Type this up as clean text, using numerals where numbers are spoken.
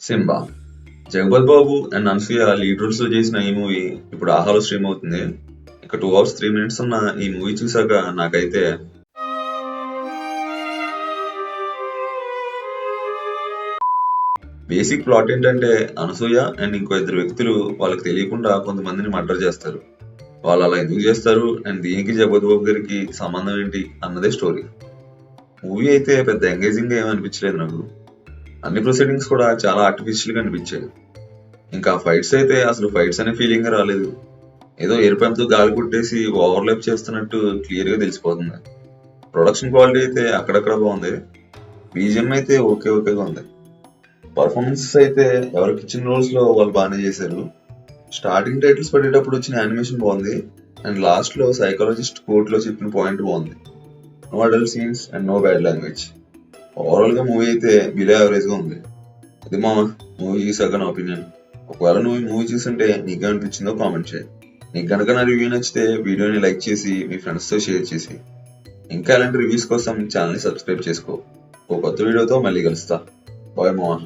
Simba. Jagapathi Babu and Anasuya lead roles లో చేసిన ఈ మూవీ ఇప్పుడు ఆహాలో స్ట్రీమ్ అవుతుంది. ఇక 2 hours 3 minutes ఉన్న ఈ మూవీ చూసాక నాకైతే బేసిక్ ప్లాట్ ఏంటంటే అనసూయ అండ్ ఇంకో 2 వ్యక్తులు వాళ్ళకి తెలియకుండా కొంతమందిని మర్డర్ చేస్తారు. వాళ్ళు అలా ఎందుకు చేస్తారు అండ్ దీనికి జగపత్ బాబు గారికి సంబంధం ఏంటి అన్నదే స్టోరీ. మూవీ అయితే పెద్ద ఎంగేజింగ్ గా ఏమనిపించలేదు నాకు. అన్ని ప్రొసీడింగ్స్ కూడా చాలా ఆర్టిఫిషియల్ గా అనిపించాయి. ఇంకా ఫైట్స్ అయితే అసలు ఫైట్స్ అనే ఫీలింగ్ రాలేదు. ఏదో ఎయిర్ గాలి కొట్టేసి ఓవర్లాప్ చేస్తున్నట్టు క్లియర్ గా తెలిసిపోతుంది. ప్రొడక్షన్ క్వాలిటీ అయితే అక్కడక్కడ బాగుంది. బీజిఎం అయితే ఓకేగా ఉంది. పర్ఫార్మెన్సెస్ అయితే ఎవరికి ఇచ్చిన రోల్స్ లో వాళ్ళు బాగానే చేశారు. స్టార్టింగ్ టైటిల్స్ పడేటప్పుడు వచ్చిన యానిమేషన్ బాగుంది అండ్ లాస్ట్ లో సైకాలజిస్ట్ కోర్ట్ లో చెప్పిన పాయింట్ బాగుంది. No adult scenes and no bad language. Overall గా మూవీ అయితే బిలో యావరేజ్ గా ఉంది. ఇది మా మూవీ చూసాక నా ఒపీనియన్. ఒకవేళ నువ్వు మూవీ చూస్తుంటే నీకేమనిపించిందో కామెంట్ చేయి. నీకు కనుక నా రివ్యూ నచ్చితే వీడియోని లైక్ చేసి మీ ఫ్రెండ్స్ తో షేర్ చేసి ఇంకా ఇలాంటి రివ్యూస్ కోసం ఛానల్ ని సబ్స్క్రైబ్ చేసుకో. ఒక కొత్త వీడియోతో మళ్ళీ కలుస్తా. బాయ్ మామ.